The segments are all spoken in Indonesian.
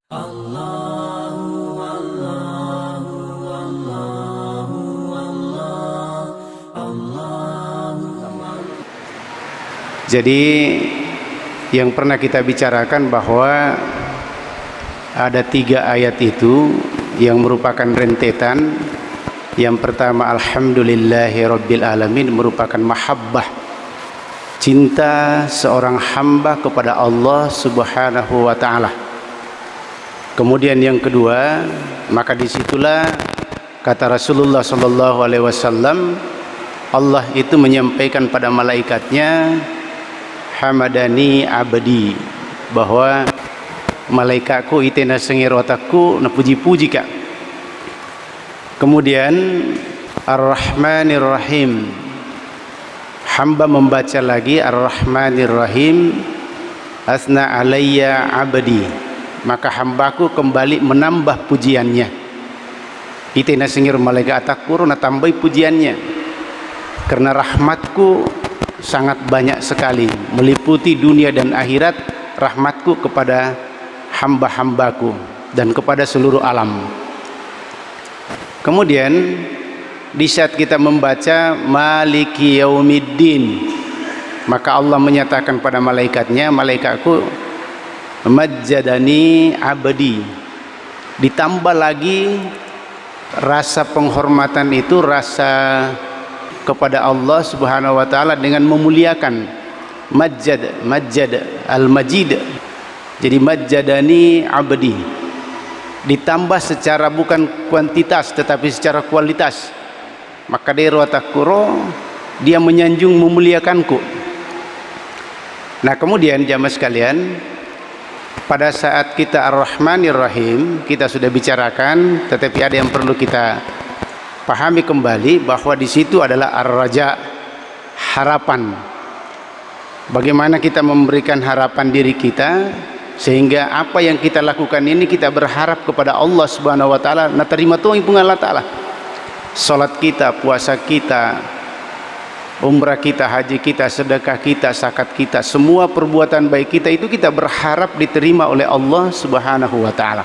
Jadi yang pernah kita bicarakan bahwa ada 3 ayat itu yang merupakan rentetan. Yang pertama, alhamdulillahirabbil alamin, merupakan mahabbah, cinta seorang hamba kepada Allah Subhanahu wa taala. Kemudian yang kedua, maka disitulah kata Rasulullah sallallahu alaihi wasallam, Allah itu menyampaikan pada malaikatnya, hamadani abdi, bahwa malaikatku itena sengir otakku na puji-puji kak. Kemudian ar-rahmanir rahim, hamba membaca lagi ar-rahmanir rahim, asna alayya abdi, maka hambaku kembali menambah pujiannya. Itena sengir malaikat atakku na tambah pujiannya, karena rahmatku sangat banyak sekali, meliputi dunia dan akhirat. Rahmatku kepada hamba-hambaku dan kepada seluruh alam. Kemudian di saat kita membaca maliki yaumiddin, maka Allah menyatakan pada malaikatnya, malaikatku majjadani abdi, ditambah lagi rasa penghormatan itu, rasa kepada Allah Subhanahu wa taala dengan memuliakan. Majjad al-majid, jadi majjadani abdi, ditambah secara bukan kuantitas tetapi secara kualitas. Maka dari watakuro, dia menyanjung memuliakanku. Nah kemudian jamaah sekalian, pada saat kita ar-rahmanir rahim kita sudah bicarakan, tetapi ada yang perlu kita pahami kembali, bahwa di situ adalah ar-raja, harapan. Bagaimana kita memberikan harapan diri kita, sehingga apa yang kita lakukan ini kita berharap kepada Allah Subhanahu wa taala na terima tuh impun Allah taala. Salat kita, puasa kita, umrah kita, haji kita, sedekah kita, zakat kita, semua perbuatan baik kita itu kita berharap diterima oleh Allah Subhanahu wa taala.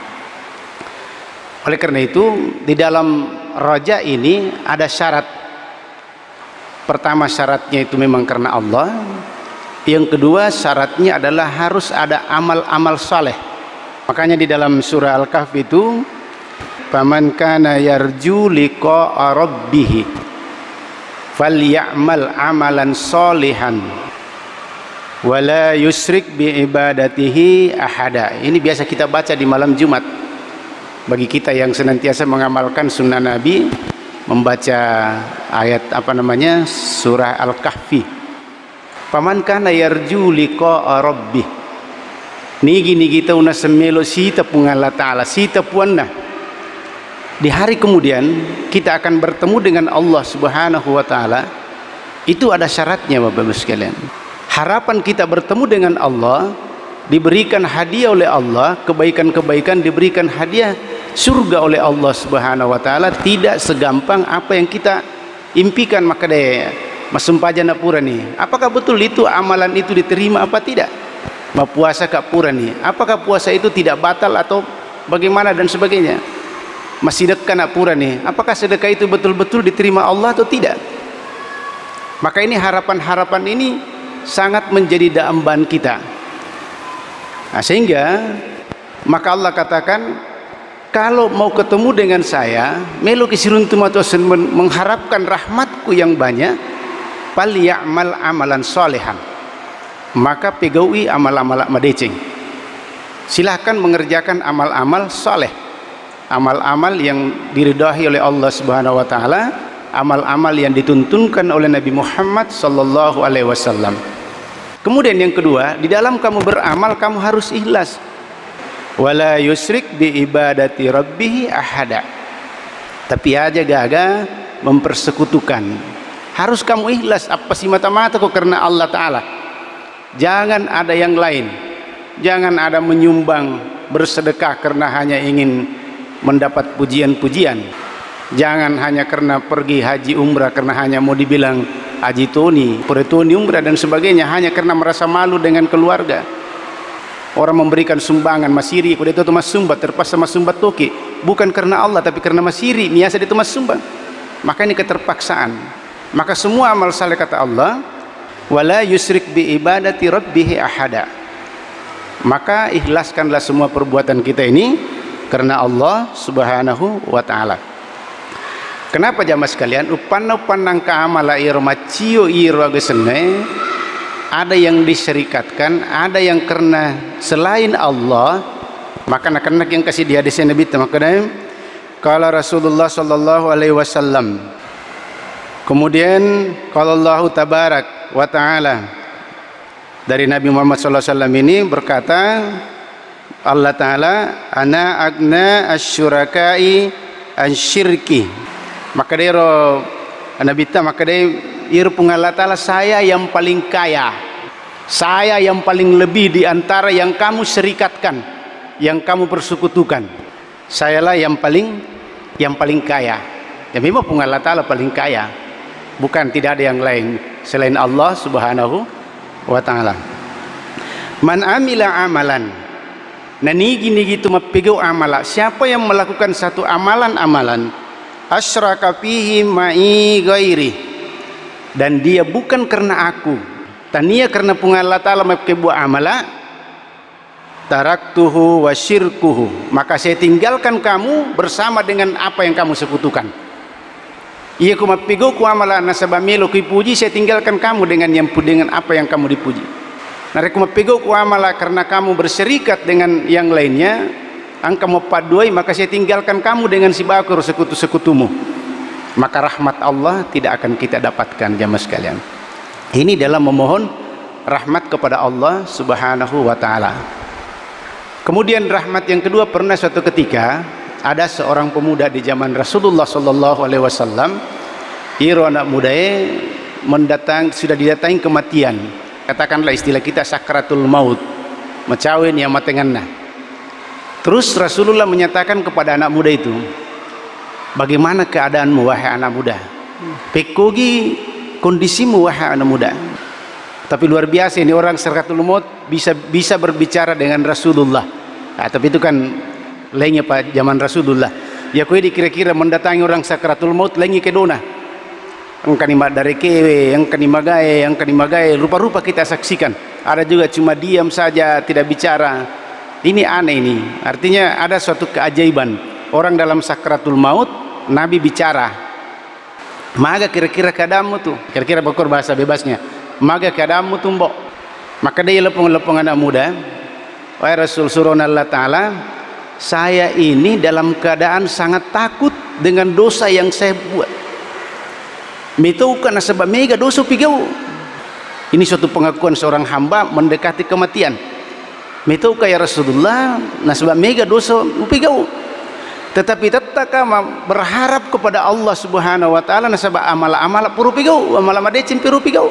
Oleh karena itu di dalam raja ini ada syarat. Pertama, syaratnya itu memang karena Allah. Yang kedua, syaratnya adalah harus ada amal-amal saleh. Makanya di dalam surah Al-Kahf itu, faman kana yarju liqa'a rabbih falyamal amalan sholihan wala yusyrik bi ibadatihi ahada. Ini biasa kita baca di malam Jumat. Bagi kita yang senantiasa mengamalkan sunnah Nabi, membaca ayat surah Al-Kahfi. Paman kana yarju liqa'a rabbih, nigi kita una semelo sita pungala ta'ala, sita puanna. Di hari kemudian kita akan bertemu dengan Allah Subhanahu wa taala. Itu ada syaratnya Bapak-Ibu sekalian. Harapan kita bertemu dengan Allah, diberikan hadiah oleh Allah, kebaikan-kebaikan, diberikan hadiah surga oleh Allah Subhanahu wa taala, tidak segampang apa yang kita impikan. Maka deh masumpajana pura nih, apakah betul itu amalan itu diterima apa tidak? Puasa kak pura nih, apakah puasa itu tidak batal atau bagaimana dan sebagainya? Masih sedekah nak pura nih, apakah sedekah itu betul-betul diterima Allah atau tidak? Maka ini harapan-harapan ini sangat menjadi daamban kita. Nah, sehingga maka Allah katakan, kalau mau ketemu dengan saya, melu kisiruntum atau mengharapkan rahmatku yang banyak, falyamal amalan solehan, maka pegaui amal-amal madecing. Silahkan mengerjakan amal-amal soleh, amal-amal yang diridhai oleh Allah Subhanahu wa taala, amal-amal yang dituntunkan oleh Nabi Muhammad sallallahu alaihi wasallam. Kemudian yang kedua, di dalam kamu beramal kamu harus ikhlas. Wala yusyrik bi ibadati rabbih ahada. Tapi aja gaga mempersekutukan. Harus kamu ikhlas apa sih mata-mata kok karena Allah taala. Jangan ada yang lain. Jangan ada menyumbang, bersedekah karena hanya ingin mendapat pujian-pujian. Jangan hanya karena pergi haji umrah karena hanya mau dibilang haji Tony, Tony umrah dan sebagainya, hanya karena merasa malu dengan keluarga. Orang memberikan sumbangan masiri, kuda itu mas sumbat, terpaksa mas sumbat toki, bukan karena Allah tapi karena masiri, biasa itu mas sumbang. Maka ini keterpaksaan. Maka semua amal saleh kata Allah, wala yusrik bi ibadati rabbih ahada. Maka ikhlaskanlah semua perbuatan kita ini karena Allah Subhanahu wa taala. Kenapa jamaah sekalian? Upan-upan nangka amala irma cio iro gesene, ada yang diserikatkan, ada yang karena selain Allah. Maka anak-anak yang kasih dia di sini Nabi makanya kalau Rasulullah sallallahu alaihi wasallam, kemudian kalau Allah tabarak wa taala dari Nabi Muhammad sallallahu alaihi wasallam ini berkata, Allah taala ana agna asyurakai an syirki. Maka dia Nabi ta maka dia irpung Allah taala, saya yang paling kaya, saya yang paling lebih di antara yang kamu serikatkan, yang kamu persekutukan. Sayalah yang paling kaya. Ya memang pun Allah taala paling kaya, bukan, tidak ada yang lain selain Allah Subhanahu wa taala. Man amila amalan, nah nigi itu mapigau amala, siapa yang melakukan satu amalan asyraka fihi ma'i ghairi, dan dia bukan karena aku, tania karena pun Allah taala mapkebu amala, taraktuhu wa syirkuhu, maka saya tinggalkan kamu bersama dengan apa yang kamu sekutukan. Iya ku mapigo ku amala nasabamilo ku puji, saya tinggalkan kamu dengan apa yang kamu dipuji. Narek ku mapigo ku amala karena kamu berserikat dengan yang lainnya, angka paduai, maka saya tinggalkan kamu dengan si bakur sekutu-sekutumu. Maka rahmat Allah tidak akan kita dapatkan jamaah sekalian. Ini dalam memohon rahmat kepada Allah Subhanahu wa taala. Kemudian rahmat yang kedua, pernah suatu ketika ada seorang pemuda di zaman Rasulullah sallallahu alaihi wasallam, iro anak mudanya sudah didatangi kematian. Katakanlah istilah kita sakratul maut, macawin yang matenganna. Terus Rasulullah menyatakan kepada anak muda itu, bagaimana keadaanmu wahai anak muda? Pekogi kondisimu wahai anak muda. Tapi luar biasa ini orang sakratul maut bisa berbicara dengan Rasulullah. Nah, tapi itu kan lainnya pak zaman Rasulullah. Ya kau dikira-kira mendatangi orang sakratul maut lagi ke dona. Yang kanima dari kewe, yang kanima gae, rupa-rupa kita saksikan. Ada juga cuma diam saja, tidak bicara. Ini aneh ini, artinya ada suatu keajaiban. Orang dalam sakratul maut, Nabi bicara. Maga kira-kira keadaanmu tuh, kira-kira bakor bahasa bebasnya. Maga keadaanmu tuh mbok. Maka dia lepung anak muda. Wahai Rasul suruh Allah Ta'ala, saya ini dalam keadaan sangat takut dengan dosa yang saya buat. Metau kan sebab mega dosa pigau. Ini suatu pengakuan seorang hamba mendekati kematian. Metau kaya Rasulullah, nah sebab mega dosa upigau. Tetapi tetap kama berharap kepada Allah Subhanahu wa taala, nah sebab amal-amal puru pigau, amal-amal decim piru pigau.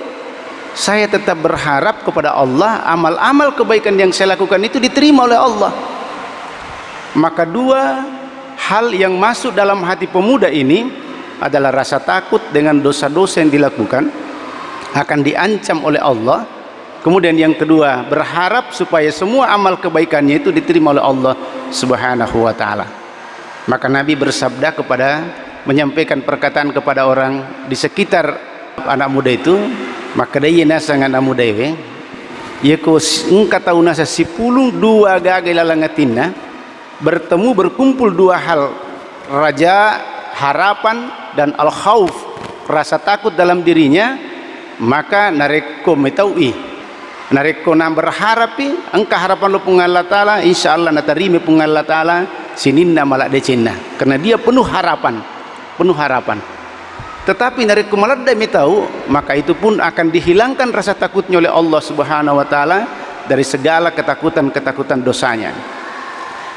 Saya tetap berharap kepada Allah, amal-amal kebaikan yang saya lakukan itu diterima oleh Allah. Maka dua hal yang masuk dalam hati pemuda ini adalah rasa takut dengan dosa-dosa yang dilakukan akan diancam oleh Allah. Kemudian yang kedua, berharap supaya semua amal kebaikannya itu diterima oleh Allah Subhanahu wa taala. Maka Nabi bersabda menyampaikan perkataan kepada orang di sekitar anak muda itu, maka dia nasa anak muda itu, ya ko engkau tahu nasa 10 dua gagal lalangatina, berkumpul dua hal, raja, harapan, dan al-khauf, rasa takut dalam dirinya, maka nareko metaui. Nareko na berharapi engka harapan lo pung Allah taala, insyaallah na tarime pung Allah taala sininna malak decenna, karena dia penuh harapan. Tetapi nareko malada metau, maka itu pun akan dihilangkan rasa takutnya oleh Allah Subhanahu wa taala dari segala ketakutan dosanya.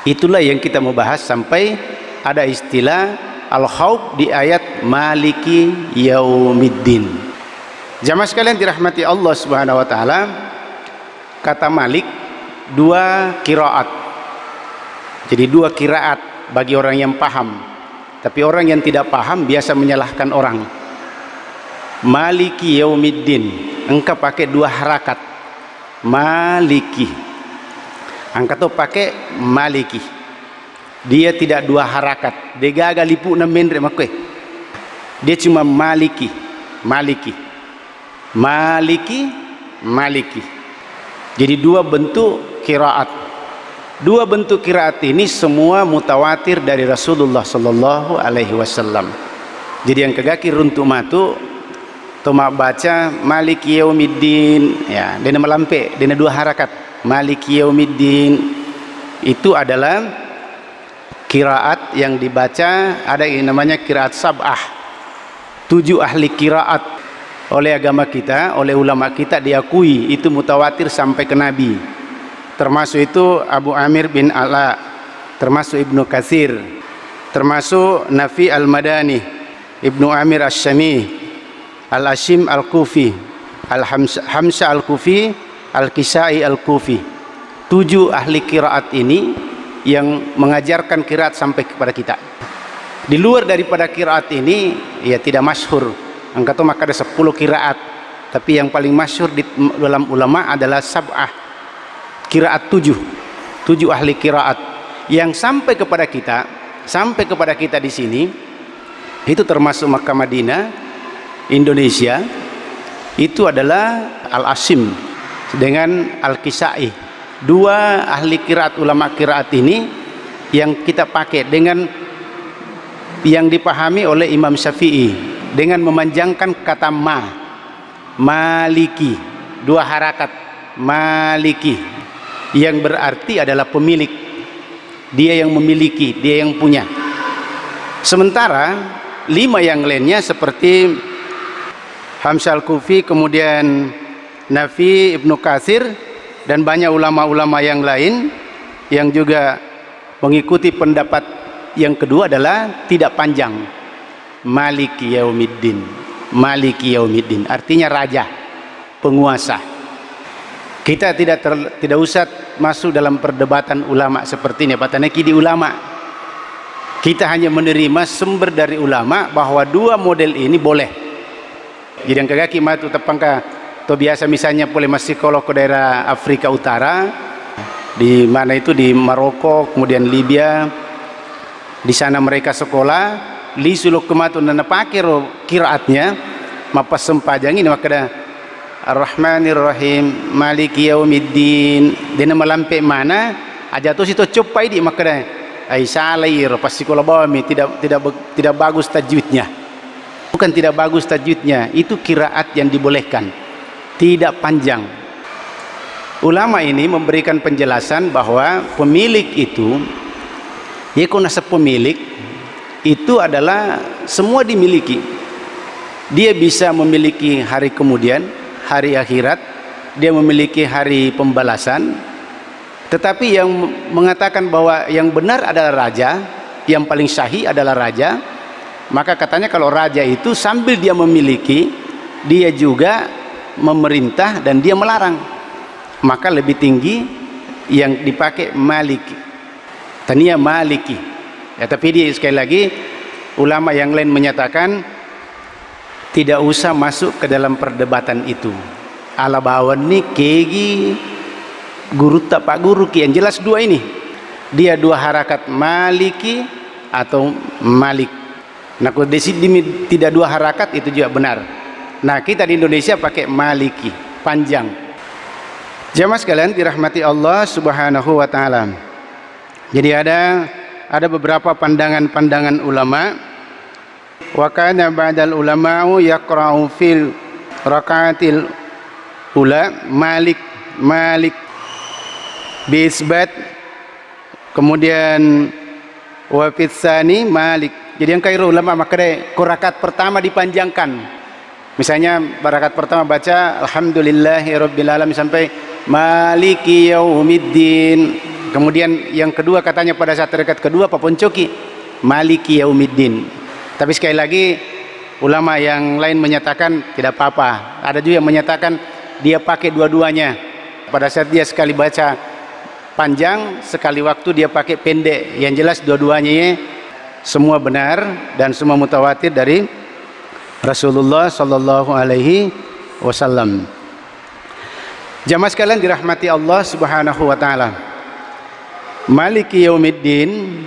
Itulah yang kita mau bahas sampai ada istilah al-khauf di ayat maliki yaumiddin. Jamaah sekalian dirahmati Allah Subhanahu wa taala, kata Malik dua qiraat. Jadi dua qiraat bagi orang yang paham. Tapi orang yang tidak paham biasa menyalahkan orang. Maliki yaumiddin, engkau pakai dua harakat. Maliki. Angkat tu pakai Maliki. Dia tidak dua harakat. Dia gagal lipu na mendre makwe. Dia cuma Maliki, Maliki, Maliki, Maliki. Jadi dua bentuk qiraat. Dua bentuk qiraat ini semua mutawatir dari Rasulullah sallallahu alaihi wasallam. Jadi yang kegaki runtuk matu toma baca Maliki Yaumiddin, ya, dia melampe, dia dua harakat. Maliki Yaumiddin itu adalah qiraat yang dibaca, ada yang namanya qiraat sab'ah. 7 ahli qiraat oleh agama kita, oleh ulama kita diakui itu mutawatir sampai ke Nabi. Termasuk itu Abu Amir bin Ala, termasuk Ibnu Katsir, termasuk Nafi al-Madani, Ibnu Amir Asy-Syami, Al-Ashim Al-Kufi, Al-Hamsa Al-Kufi, Al-Kisai Al-Kufi. 7 ahli qiraat ini yang mengajarkan qiraat sampai kepada kita. Di luar daripada qiraat ini ya tidak masyhur. Angka tu maka ada 10 qiraat, tapi yang paling masyhur di dalam ulama adalah sab'ah, qiraat 7 ahli qiraat yang sampai kepada kita di sini. Itu termasuk Makkah, Madinah, Indonesia. Itu adalah Al-Ashim dengan Al-Kisai. 2 ahli qiraat, ulama qiraat ini yang kita pakai dengan yang dipahami oleh Imam Syafi'i dengan memanjangkan kata Maliki, 2 harakat, Maliki, yang berarti adalah pemilik. Dia yang memiliki, dia yang punya. Sementara 5 yang lainnya seperti Hamzah Al-Kufi, kemudian Nafi, Ibnu Katsir, dan banyak ulama-ulama yang lain yang juga mengikuti pendapat yang kedua adalah tidak panjang. Maliki Yaumiddin, Maliki Yaumiddin artinya raja, penguasa. Kita tidak usah masuk dalam perdebatan ulama seperti ini. Patane ki di ulama. Kita hanya menerima sumber dari ulama bahwa 2 model ini boleh. Jadi yang kagaki matu tepangka atau biasa misalnya boleh masih kalau ke daerah Afrika Utara, di mana itu di Maroko, kemudian Libya, di sana mereka sekolah, li suluk kematu nana pakai qiraatnya, mapas sempajang ini makada Ar-Rahmanir Rahim, Maliki Yaumiddin, dina melampe mana aja tu situ copai di makada ai salair pasti kalau bawa tidak bagus tajwidnya. Bukan tidak bagus tajwidnya, itu qiraat yang dibolehkan, tidak panjang. Ulama ini memberikan penjelasan bahwa pemilik itu, yaitu nasab pemilik itu adalah semua dimiliki. Dia bisa memiliki hari kemudian, hari akhirat, dia memiliki hari pembalasan. Tetapi yang mengatakan bahwa yang benar adalah raja, yang paling sahih adalah raja, maka katanya kalau raja itu sambil dia memiliki, dia juga memerintah dan dia melarang, maka lebih tinggi yang dipakai Maliki, tania Maliki ya. Tapi dia sekali lagi ulama yang lain menyatakan tidak usah masuk ke dalam perdebatan itu. Ala bawan ni kegi guru tak pak guru ki, yang jelas 2 ini dia 2 harakat Maliki atau Malik. Nah kalau tidak 2 harakat itu juga benar. Nah kita di Indonesia pakai Maliki, panjang. Jamaah sekalian dirahmati Allah Subhanahu wa taala. Jadi ada beberapa pandangan-pandangan ulama. Wa kana ba'dal ulama'u yaqra'u fil raka'atil ula Malik bi isbat, kemudian wa fitsani Malik. Jadi yang kairu ulama makanya rakaat pertama dipanjangkan. Misalnya rakaat pertama baca alhamdulillahirabbil alamin sampai maliki yaumiddin. Kemudian yang kedua katanya pada saat rakaat kedua paponcoki maliki yaumiddin. Tapi sekali lagi ulama yang lain menyatakan tidak apa-apa. Ada juga yang menyatakan dia pakai dua-duanya. Pada saat dia sekali baca panjang, sekali waktu dia pakai pendek. Yang jelas dua-duanya semua benar dan semua mutawatir dari Rasulullah sallallahu alaihi wasallam. Jamaah sekalian dirahmati Allah Subhanahu wa taala. Maliki yaumiddin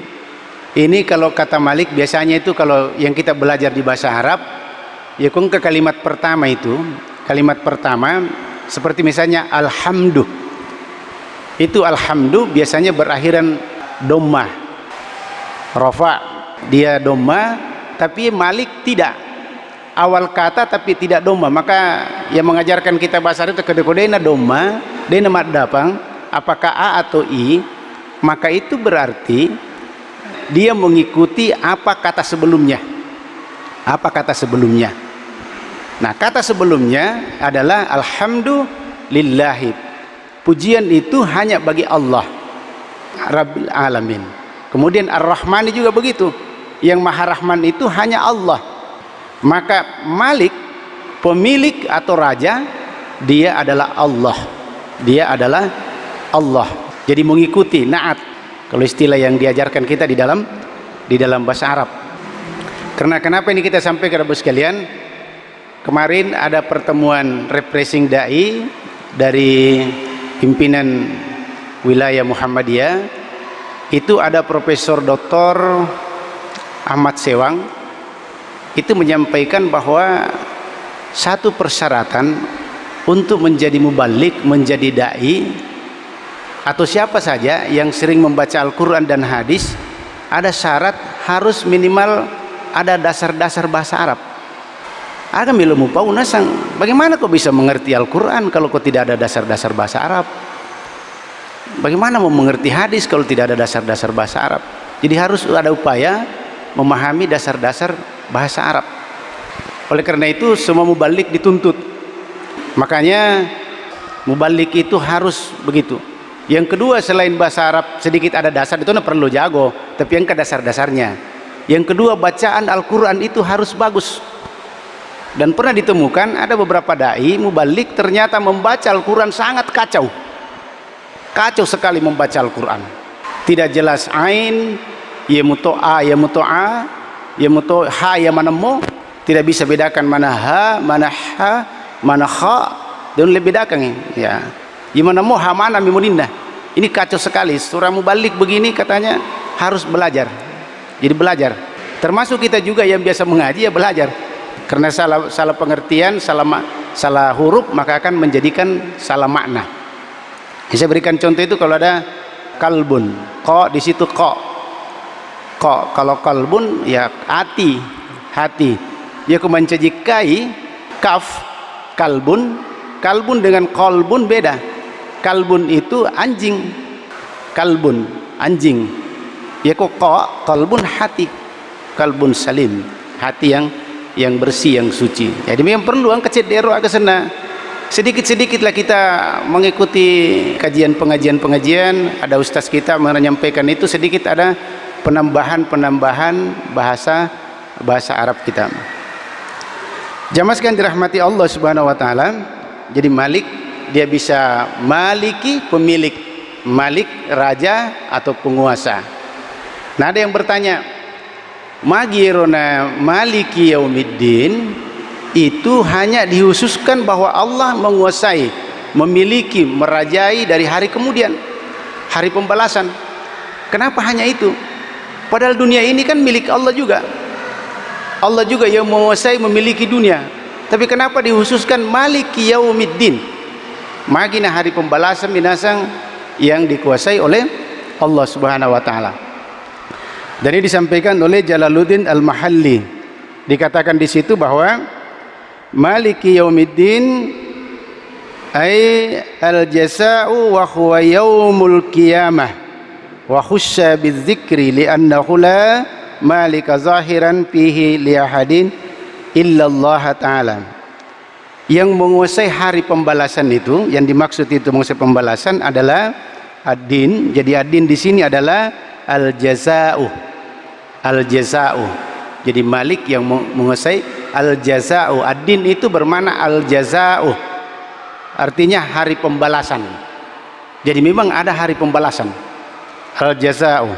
ini kalau kata Malik biasanya itu kalau yang kita belajar di bahasa Arab ya ke kalimat pertama itu, kalimat pertama seperti misalnya alhamdu, itu alhamdu biasanya berakhiran dhammah, rafa dia dhammah, tapi Malik tidak, awal kata tapi tidak dhammah. Maka yang mengajarkan kita bahasa Arab itu kode-kodena dhammah dena mad dapang, apakah a atau i, maka itu berarti dia mengikuti apa kata sebelumnya, apa kata sebelumnya. Nah, kata sebelumnya adalah alhamdulillahi, pujian itu hanya bagi Allah Rabbil Alamin. Kemudian Ar-Rahman juga begitu, yang Maha Rahman itu hanya Allah. Maka Malik, pemilik atau raja, dia adalah Allah, dia adalah Allah. Jadi mengikuti, naat, kalau istilah yang diajarkan kita di dalam bahasa Arab. Karena kenapa ini kita sampaikan Bapak sekalian? Kemarin ada pertemuan refreshing dai dari pimpinan wilayah Muhammadiyah. Itu ada Profesor Dr. Ahmad Sewang. Itu menyampaikan bahwa satu persyaratan untuk menjadi mubalik, menjadi dai, atau siapa saja yang sering membaca Al-Quran dan hadis, ada syarat harus minimal ada dasar-dasar bahasa Arab. Ada milumu pau nasang, bagaimana kau bisa mengerti Al-Quran kalau kau tidak ada dasar-dasar bahasa Arab? Bagaimana mau mengerti hadis kalau tidak ada dasar-dasar bahasa Arab? Jadi harus ada upaya memahami dasar-dasar bahasa Arab. Oleh karena itu semua mubalik dituntut. Makanya mubalik itu harus begitu. Yang kedua, selain bahasa Arab sedikit ada dasar, itu perlu jago, tapi yang ke dasar-dasarnya. Yang kedua, bacaan Al-Quran itu harus bagus. Dan pernah ditemukan ada beberapa dai mubalik ternyata membaca Al-Quran sangat kacau, kacau sekali membaca Al-Quran, tidak jelas ain, ya muto'a, ya muto'a, ya muto'a, ya mana mo, tidak bisa bedakan mana ha, mana ha, mana kha, dan lebih bedakan ya. Gimana mau hamana mimuninda, ini kacau sekali. Surah mubalik begini katanya harus belajar. Jadi belajar, termasuk kita juga yang biasa mengaji ya belajar. Karena salah pengertian, salah huruf maka akan menjadikan salah makna. Saya berikan contoh itu kalau ada kalbun, ko di situ ko, kalau kalbun ya hati, hati. Ya kumancajikai kaf kalbun, kalbun dengan kolbun beda. Kalbun itu anjing, kalbun anjing. Ya kok kalbun hati, kalbun salim, hati yang bersih, yang suci. Jadi memang perlu kecil dero agak sana. Sedikit-sedikitlah kita mengikuti kajian pengajian. Ada ustaz kita menyampaikan itu sedikit ada penambahan bahasa Arab kita. Jamaah sekalian dirahmati Allah Subhanahu wa taala. Jadi Malik dia bisa maliki, pemilik, malik raja atau penguasa. Nah, ada yang bertanya, magirona maliki yaumiddin itu hanya dihususkan bahwa Allah menguasai, memiliki, merajai dari hari kemudian, hari pembalasan. Kenapa hanya itu? Padahal dunia ini kan milik Allah juga. Allah juga yang menguasai, memiliki dunia. Tapi kenapa dihususkan maliki yaumiddin? Magina hari pembalasan binasang yang dikuasai oleh Allah Subhanahu wa taala. Dan ini disampaikan oleh Jalaluddin Al-Mahalli. Dikatakan di situ bahwa maliki yaumiddin ay al-jasa'u wa huwa yaumul qiyamah wa khussa bidzikri li'annahu la malika zahiran fihi li ahadin illa Allah taala. Yang menguasai hari pembalasan itu, yang dimaksud itu menguasai pembalasan adalah ad-din. Jadi ad-din di sini adalah al-jaza'u. Al-jaza'u. Jadi Malik yang menguasai al-jaza'u. Ad-din itu bermakna al-jaza'u. Artinya hari pembalasan. Jadi memang ada hari pembalasan. Al-jaza'u.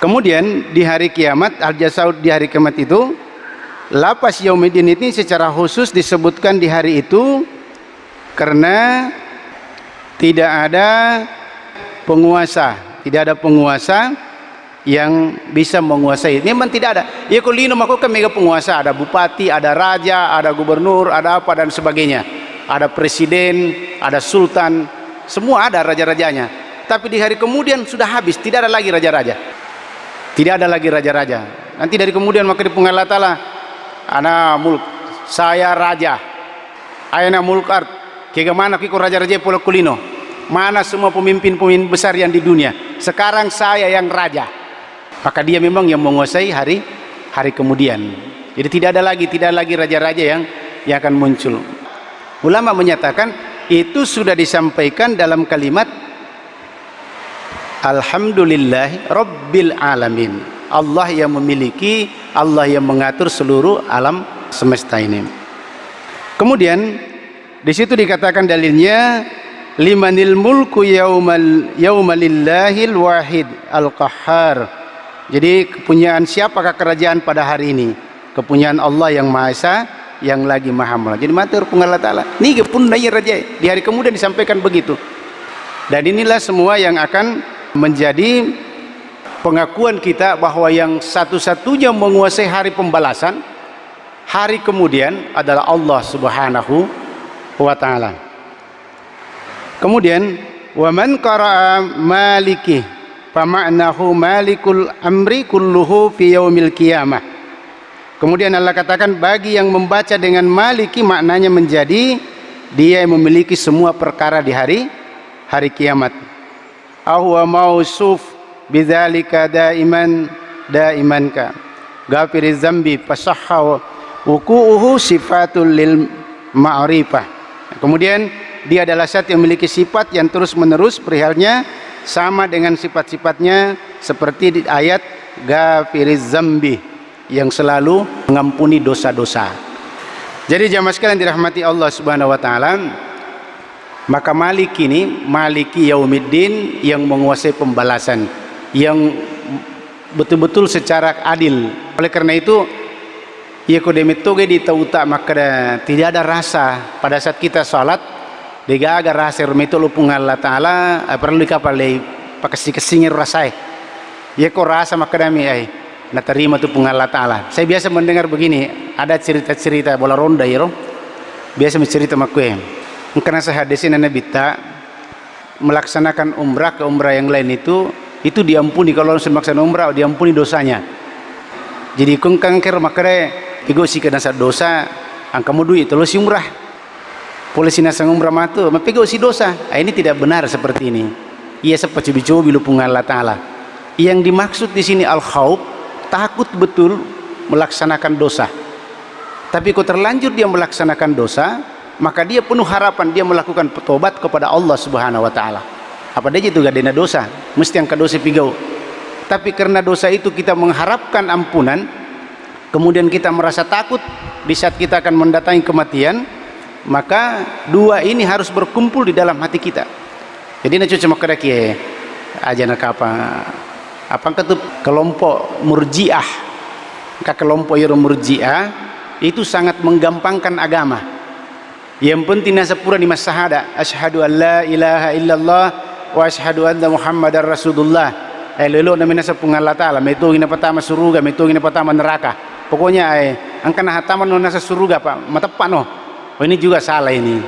Kemudian di hari kiamat, al-jaza'u di hari kiamat itu, lapas yaumiddin ini secara khusus disebutkan di hari itu karena tidak ada penguasa, tidak ada penguasa yang bisa menguasai. Memang tidak ada. Ya kulino mako kan mega penguasa, ada bupati, ada raja, ada gubernur, ada apa dan sebagainya. Ada presiden, ada sultan, semua ada raja-rajanya. Tapi di hari kemudian sudah habis, tidak ada lagi raja-raja. Tidak ada lagi raja-raja. Nanti dari kemudian maka di Allah Ta'ala, ana mulk, saya raja. Ayana mulk art. Bagaimana kiko raja-raja pulau kulino? Mana semua pemimpin-pemimpin besar yang di dunia? Sekarang saya yang raja. Maka dia memang yang menguasai hari kemudian. Jadi tidak ada lagi raja-raja yang akan muncul. Ulama menyatakan itu sudah disampaikan dalam kalimat Alhamdulillah Rabbil Alamin. Allah yang memiliki, Allah yang mengatur seluruh alam semesta ini. Kemudian di situ dikatakan dalilnya limanil mulku yaumalillahil wahid al-qahhar. Jadi kepunyaan siapakah kerajaan pada hari ini? Kepunyaan Allah yang Maha Esa, yang lagi Maha Mula. Jadi matur Allah Ta'ala. Ini pun naya raja. Di hari kemudian disampaikan begitu. Dan inilah semua yang akan menjadi pengakuan kita bahwa yang satu-satunya menguasai hari pembalasan, hari kemudian adalah Allah Subhanahu wa Ta'ala. Kemudian wa man qara'a maliki fama'nahu malikul amri kulluhu fi yaumil qiyamah. Kemudian Allah katakan bagi yang membaca dengan maliki maknanya menjadi dia yang memiliki semua perkara di hari kiamat. Ahuwa mausuf bidzalika daiman ka ghafiriz zambi fasahha wuqu'uhu sifatul lil ma'rifah. Kemudian dia adalah zat yang memiliki sifat yang terus menerus perihalnya sama dengan sifat-sifatnya seperti di ayat ghafiriz zambi yang selalu mengampuni dosa-dosa. Jadi jamaah sekalian dirahmati Allah Subhanahu wa Ta'ala, maka Malik ini Maliki Yaumiddin yang menguasai pembalasan yang betul-betul secara adil. Oleh karena itu ia kodemetoge di tauta maka tidak ada rasa pada saat kita salat dega agar rasa remeto lupung Allah Ta'ala perlu dikapalai pakasi-kasingir rasai ya kok rasa maka dami na terima tu pung Allah Ta'ala. Saya biasa mendengar begini, ada cerita-cerita bola ronda ya biasa mencerita makwe karena sehadesin Nabi ta melaksanakan umrah ke umrah yang lain itu diampuni. Kalau langsung melaksanakan umrah diampuni dosanya. Jadi kung kangker makare igo si kena dosa angkamu duit terus si umrah polisi nasang umrah matu mapigo si dosa. Ini tidak benar seperti ini. Ia seperti cobi lupung Allah Ta'ala. Yang dimaksud di sini al-khauf, takut betul melaksanakan dosa. Tapi kalau terlanjur dia melaksanakan dosa, maka dia penuh harapan dia melakukan tobat kepada Allah Subhanahu wa Ta'ala. Apa dia itu gak dena dosa, mesti yang dosa pigau. Tapi karena dosa itu kita mengharapkan ampunan, kemudian kita merasa takut di saat kita akan mendatangi kematian, maka dua ini harus berkumpul di dalam hati kita. Jadi nak cuma kada kie aja nak apa ketup kelompok murjiah, kelompok yang murjiah itu sangat menggampangkan agama. Yang penting nasa pura di masahada asyhadu an la ilaha illallah wa asyhadu anna muhammadar rasulullah. Lelo na minasa pung Allah Ta'ala metugin na pertama suruga, metugin na pertama neraka. Pokoknya angkan hataman no nasa suruga pak matepan no. Oh ini juga salah ini.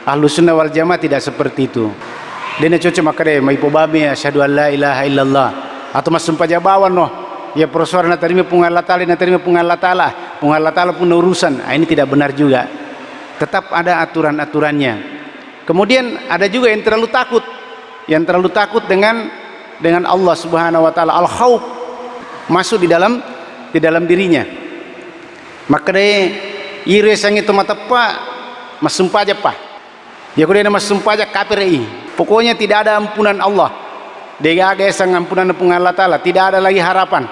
Ahlus sunnah wal jamaah tidak seperti itu. Dene cocok makade mai pobame asyhadu an la ilaha illallah atau mas sumpah jabawan no. Ya persoalan na terima pung Allah Ta'ala, na terima pung Allah Ta'ala. Pung Allah Ta'ala pun urusan. Ini tidak benar juga. Tetap ada aturan-aturannya. Kemudian ada juga yang terlalu takut. Yang terlalu takut dengan Allah Subhanahu wa Ta'ala. Al-khauf masuk di dalam dirinya. Maka deh ire sang itu mata pak mas sumpah aja pak. Ya kuda mas sumpah aja kafir. Pokoknya tidak ada ampunan Allah. Dega sang ampunan pung Allah Ta'ala. Tidak ada lagi harapan.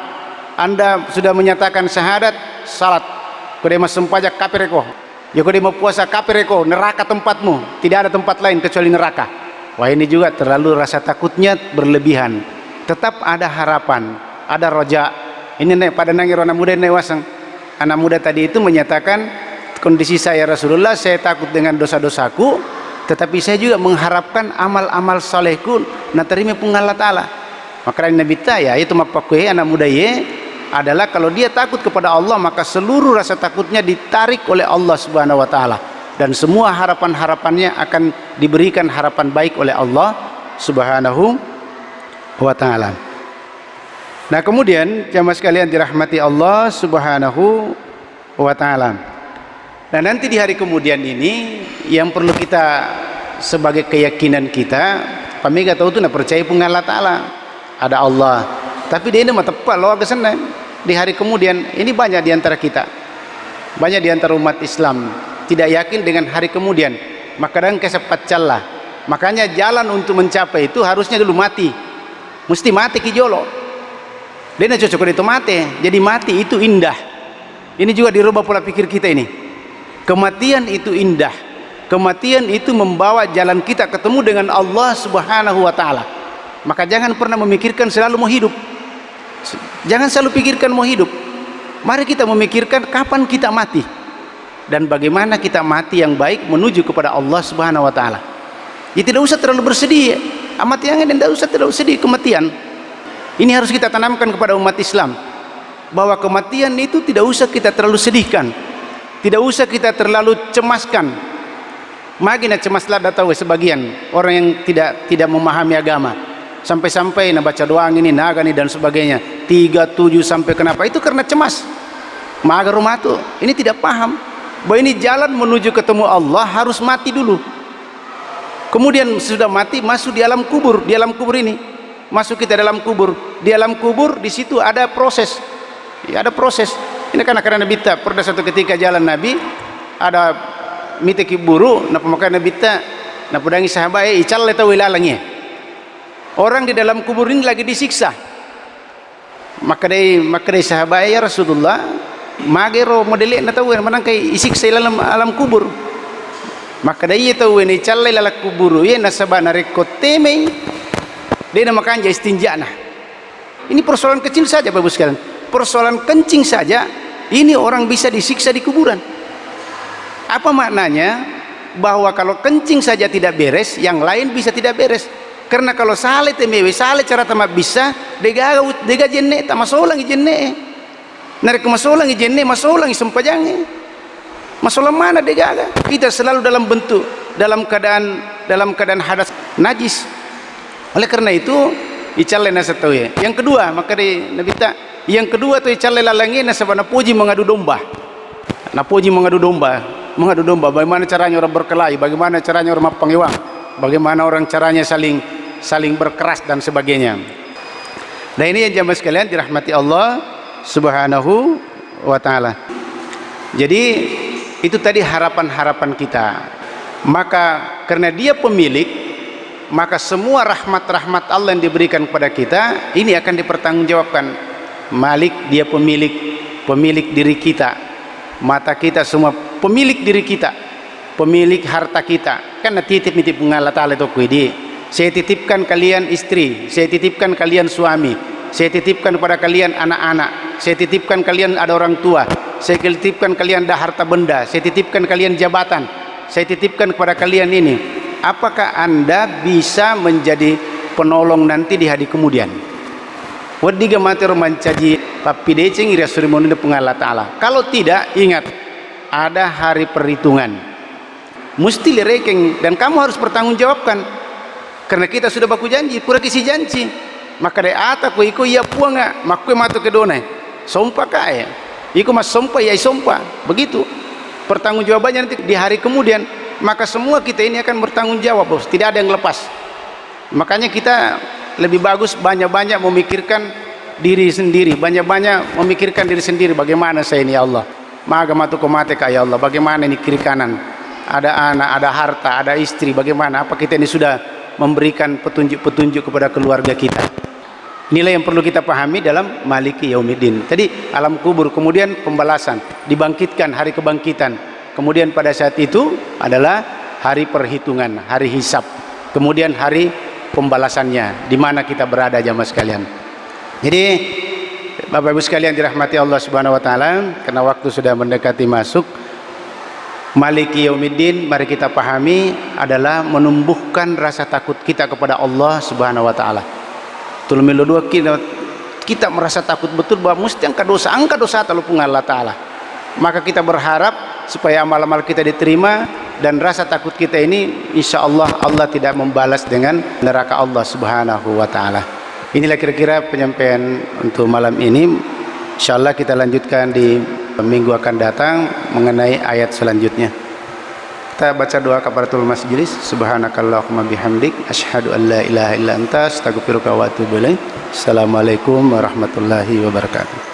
Anda sudah menyatakan syahadat, salat. Kuda mas sumpah aja kafir ko. Ya kuda mau puasa kafir ko. Neraka tempatmu. Tidak ada tempat lain kecuali neraka. Wah ini juga terlalu rasa takutnya berlebihan. Tetap ada harapan, ada roja. Ini pada nangir anak muda wasang. Anak muda tadi itu menyatakan kondisi saya Rasulullah, saya takut dengan dosa-dosaku, tetapi saya juga mengharapkan amal-amal salehku na terima pun Allah Ta'ala. Maka Nabi ya itu mapakwe anak muda ye adalah kalau dia takut kepada Allah, maka seluruh rasa takutnya ditarik oleh Allah Subhanahu wa Ta'ala, dan semua harapan-harapannya akan diberikan harapan baik oleh Allah Subhanahu wa Ta'ala. Nah, kemudian jamaah sekalian dirahmati Allah Subhanahu wa Ta'ala. Nah, nanti di hari kemudian ini yang perlu kita sebagai keyakinan kita, pamega tahu tu na percaya pun Allah Ta'ala, ada Allah. Tapi dia ini mah tepat loh ke sana. Di hari kemudian ini banyak di antara kita, banyak di antara umat Islam tidak yakin dengan hari kemudian. Maka kadang kesepatcalah. Makanya jalan untuk mencapai itu harusnya dulu mati. Mesti mati kijolo. Dia nak cocok itu mati. Jadi mati itu indah. Ini juga dirubah pola pikir kita ini. Kematian itu indah. Kematian itu membawa jalan kita ketemu dengan Allah Subhanahu wa Ta'ala. Maka jangan pernah memikirkan selalu mau hidup. Jangan selalu pikirkan mau hidup. Mari kita memikirkan kapan kita mati dan bagaimana kita mati yang baik menuju kepada Allah Subhanahu wa Ta'ala. Ya, tidak usah terlalu bersedih. Amat yang ini tidak usah terlalu sedih kematian. Ini harus kita tanamkan kepada umat Islam, bahwa kematian itu tidak usah kita terlalu sedihkan, tidak usah kita terlalu cemaskan. Magina cemaslah tahu sebagian orang yang tidak memahami agama, sampai-sampai nak baca doang ini nagani dan sebagainya 37 sampai kenapa itu karena cemas. Magar rumah tu ini tidak paham bahwa ini jalan menuju ketemu Allah harus mati dulu. Kemudian sudah mati masuk di alam kubur. Di alam kubur ini masuk kita dalam kubur. Di alam kubur di situ ada proses. Ya, ada proses. Ini karena Nabi ta pada satu ketika jalan Nabi ada mite kiburu na pemakan Nabi ta na pedangi sahabat ical leta wilalangnya. Orang di dalam kubur ini lagi disiksa. Maka dari sahabat ya Rasulullah magero modele na tahu manang kay isiksa dalam alam kubur. Maka dia tahu ini calai lalak kubur ya nasabana rekoteme dia nama kanja istinjana. Ini persoalan kecil saja Bapak sekalian, persoalan kencing saja ini orang bisa disiksa di kuburan. Apa maknanya? Bahwa kalau kencing saja tidak beres, yang lain bisa tidak beres. Karena kalau sale temewe sale cara tamak bisa dega jenne tak masolang jenne narik masolang jenne masolang sempajange. Masalah mana dega? Kita selalu dalam bentuk dalam keadaan hadas najis. Oleh karena itu icalai nasa tahu ya. Yang kedua maka di Nabi ta yang kedua tu icalai lalangi nasa bana puji mengadu domba. Nah puji mengadu domba bagaimana caranya orang berkelahi, bagaimana caranya orang pangiwang, bagaimana orang caranya saling berkeras dan sebagainya. Nah ini yang jamaah sekalian dirahmati Allah Subhanahu wa Ta'ala. Jadi itu tadi harapan-harapan kita. Maka karena dia pemilik, maka semua rahmat-rahmat Allah yang diberikan kepada kita ini akan dipertanggungjawabkan. Malik dia pemilik diri kita, mata kita semua pemilik diri kita, pemilik harta kita. Kan titip Allah Ta'ala itu kuidi. Saya titipkan kalian istri, saya titipkan kalian suami, saya titipkan kepada kalian anak-anak, saya titipkan kalian ada orang tua, saya titipkan kalian ada harta benda, saya titipkan kalian jabatan, saya titipkan kepada kalian ini. Apakah Anda bisa menjadi penolong nanti di hari kemudian? Wadiga mati romancaji papi deceng ira surimoni Allah Ta'ala. Kalau tidak, ingat ada hari perhitungan. Mesti lirekeng dan kamu harus bertanggungjawabkan. Karena kita sudah baku janji, pura kisi janji. Maka dari ata ko iko iya puanga, makwe matu kedone. Sompa kaya. Iko mas sompa ya sompa. Begitu. Pertanggungjawabannya nanti di hari kemudian, maka semua kita ini akan bertanggung jawab, Bos. Tidak ada yang lepas. Makanya kita lebih bagus banyak-banyak memikirkan diri sendiri, banyak-banyak memikirkan diri sendiri. Bagaimana saya ini ya Allah? Maga matu ko mate ka ya Allah. Bagaimana ini kiri kanan? Ada anak, ada harta, ada istri. Bagaimana? Apa kita ini sudah memberikan petunjuk-petunjuk kepada keluarga kita? Nilai yang perlu kita pahami dalam Maliki Yaumiddin. Tadi alam kubur, kemudian pembalasan, dibangkitkan, hari kebangkitan. Kemudian pada saat itu adalah hari perhitungan, hari hisab. Kemudian hari pembalasannya, di mana kita berada jamaah sekalian. Jadi Bapak Ibu sekalian dirahmati Allah Subhanahu wa Ta'ala, karena waktu sudah mendekati masuk, Maliki yaumiddin, mari kita pahami, adalah menumbuhkan rasa takut kita kepada Allah Subhanahu wa taala. Tulmilu dua kita merasa takut betul bahwa mesti angka dosa talupung Allah taala. Maka kita berharap supaya amal-amal kita diterima, dan rasa takut kita ini insya Allah tidak membalas dengan neraka Allah Subhanahu wa taala. Inilah kira-kira penyampaian untuk malam ini. Insya Allah kita lanjutkan di minggu akan datang mengenai ayat selanjutnya. Kita baca doa kafaratul majlis. Subhanakallahumma bihamdik asyhadu an la ilaha illa anta astaghfiruka wa atubu ilaik. Assalamualaikum warahmatullahi wabarakatuh.